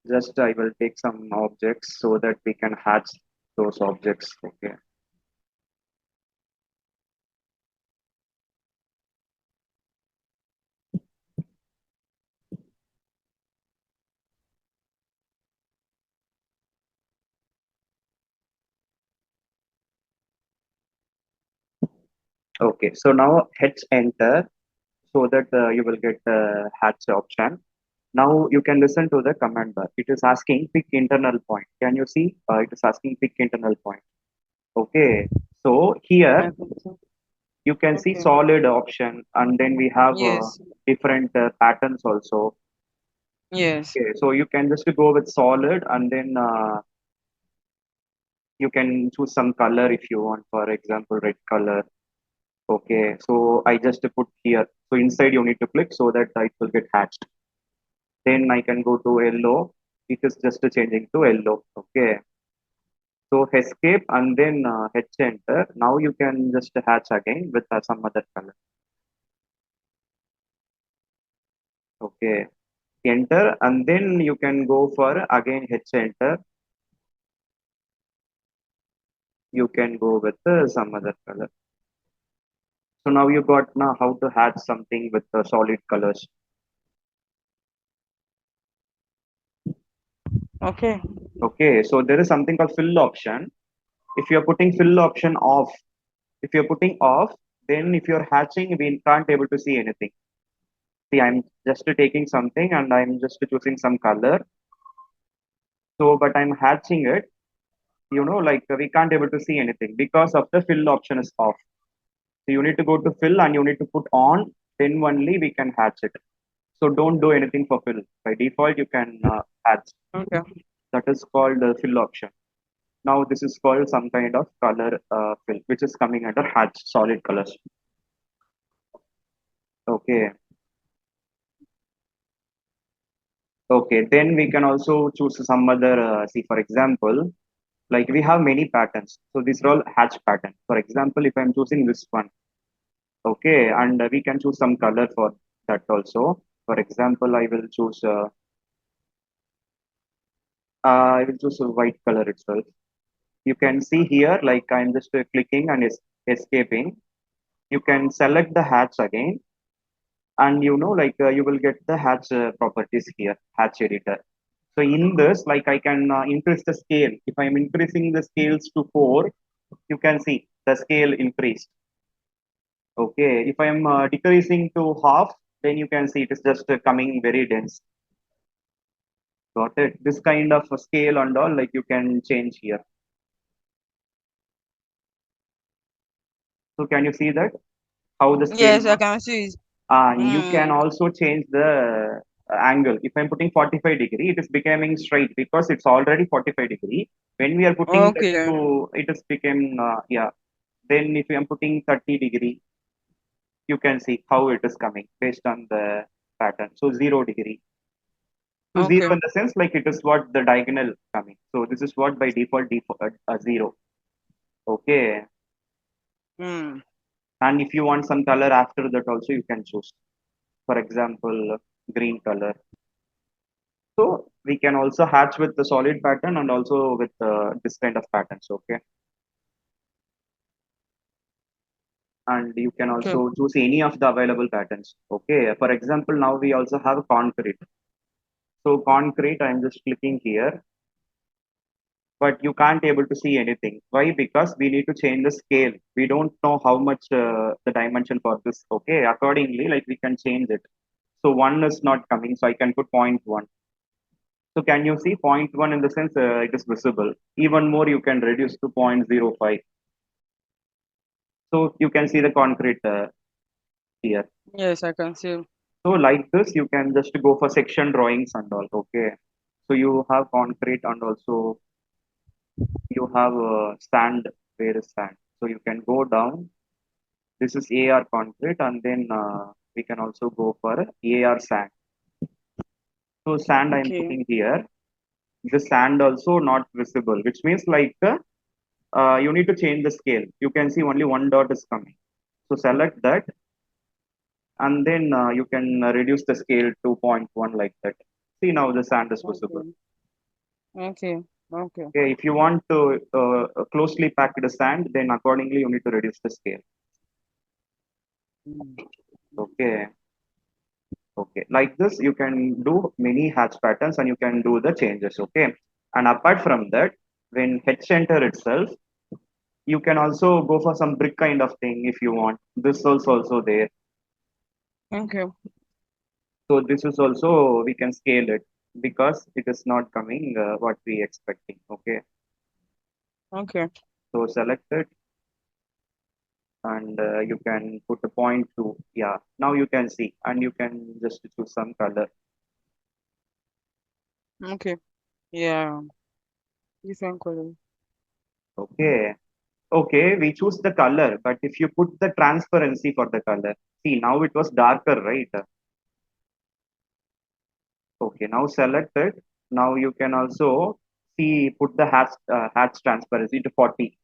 Just I will take some objects so that we can hatch those objects. Okay. Okay. So now hit enter so that you will get the hatch option. Now you can listen to the command bar. It is asking pick internal point. Can you see? It is asking pick internal point. Okay. So here I think so. you can see Okay. solid option, and then we have Yes. different patterns also. Yes. Okay. So you can just go with solid, and then you can choose some color if you want. For example, red color. Okay. So I just put here. So inside you need to click so that it will get hatched. Then I can go to yellow. It is just changing to yellow. Okay. So escape and then H enter. Now you can just hatch again with some other color. Okay. Enter and then you can go for again H enter. You can go with some other color. So now you got now how to hatch something with solid colors. Okay. Okay. So there is something called fill option. If you're putting fill option off, if you're putting off, then if you're hatching, we can't able to see anything. See, I'm just taking something and I'm just choosing some color. So, but I'm hatching it, like we can't able to see anything because of the fill option is off. So you need to go to fill and you need to put on, then only we can hatch it. So don't do anything for fill. By default, you can hatch. Okay. That is called the fill option. Now this is called some kind of color fill, which is coming under hatch solid colors. Okay. Okay. Then we can also choose some other, see, for example, like we have many patterns. So these are all hatch pattern. For example, if I'm choosing this one, okay, and we can choose some color for that also. For example, I will choose a white color itself. You can see here, like I'm just clicking and escaping. You can select the hatch again, and like you will get the hatch properties here, hatch editor. So in this, like I can increase the scale. If I'm increasing the scales to 4, you can see the scale increased. Okay, if I'm decreasing to half, then you can see it is just coming very dense. Got it? This kind of a scale and all, like you can change here. So can you see that? How the scale Yes, I works? can see it. And you can Mm. also change the angle. If I'm putting 45 degree, it is becoming straight because it's already 45 degree. When we are putting that Okay. to, it is became, yeah. Then if I'm putting 30 degree, you can see how it is coming based on the pattern. So 0 degree. So zero Okay. in the sense like it is what the diagonal coming. So this is what by default zero. Okay. Mm. And if you want some color after that also you can choose. For example, green color. So we can also hatch with the solid pattern and also with this kind of patterns. Okay. And you can Okay. also choose any of the available patterns. Okay. For example, now we also have concrete. So concrete, I'm just clicking here, but you can't able to see anything. Why? Because we need to change the scale. We don't know how much the dimension for this. Okay, accordingly, like we can change it. So one is not coming, so I can put 0.1. So can you see 0.1 in the sense it is visible. Even more you can reduce to 0.05. So you can see the concrete here. Yes, I can see. So like this you can just go for section drawings and all. Okay, so you have concrete and also you have sand. Where is sand? So you can go down. This is AR concrete, and then we can also go for AR sand. So sand I'm Okay. putting here. The sand also not visible, which means like you need to change the scale. You can see only one dot is coming. So select that, and then you can reduce the scale to 0.1 like that. See now the sand is visible. Okay. Okay. Okay. Okay, if you want to closely pack the sand, then accordingly you need to reduce the scale. Mm. Okay, okay. Like this, you can do many hatch patterns and you can do the changes. Okay, and apart from that, when head center itself, you can also go for some brick kind of thing if you want. This is also there. Okay. So this is also we can scale it because it is not coming what we expecting. Okay, Okay. so select it and you can put a point to, yeah, now you can see and you can just choose some color. Okay. Yeah. Different color. Okay, okay, we choose the color, but if you put the transparency for the color, see now it was darker, right? Okay, now select it. Now you can also see, put the hatch transparency to 40.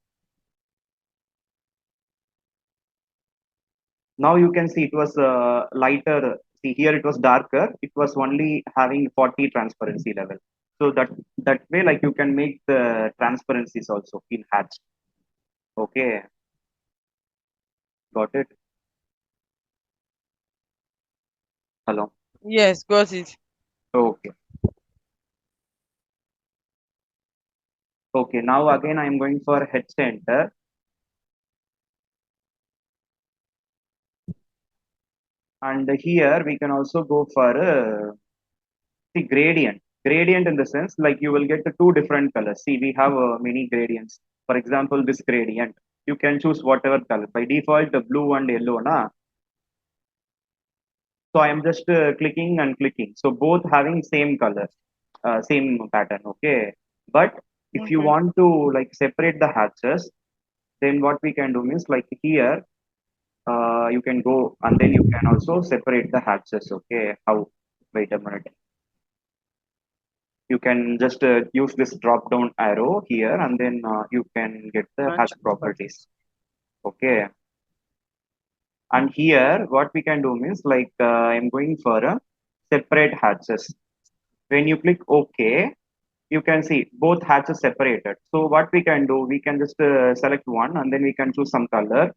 Now you can see it was lighter. See here it was darker. It was only having 40 transparency level. So that way, like you can make the transparencies also in hatch. Okay, got it. Hello. Yes, got it. Okay. Okay. Now again, I am going for head center, and here we can also go for the gradient. Gradient in the sense like you will get the two different colors. See, we have many gradients. For example, this gradient. You can choose whatever color. By default, the blue and yellow, na. So I am just clicking and clicking. So both having same color, same pattern. Okay. But if you Okay. want to like separate the hatches, then what we can do means like here, you can go and then you can also separate the hatches. Okay. How? Wait a minute. You can just use this drop down arrow here and then you can get the And hatch choose properties. patterns. Okay. And here, what we can do means like I'm going for a separate hatches. When you click OK, you can see both hatches separated. So what we can do, we can just select one and then we can choose some color,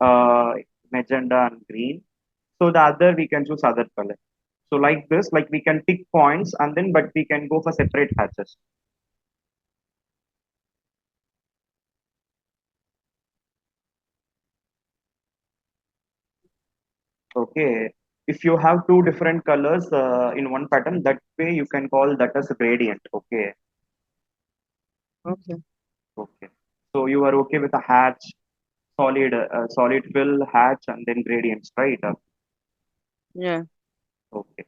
uh, magenta and green. So the other we can choose other color. So like this, like we can pick points and then but we can go for separate hatches. Okay. If you have two different colors in one pattern, that way you can call that as a gradient. Okay. Okay. Okay. So you are okay with a hatch, solid fill hatch, and then gradients, right? Yeah. Okay.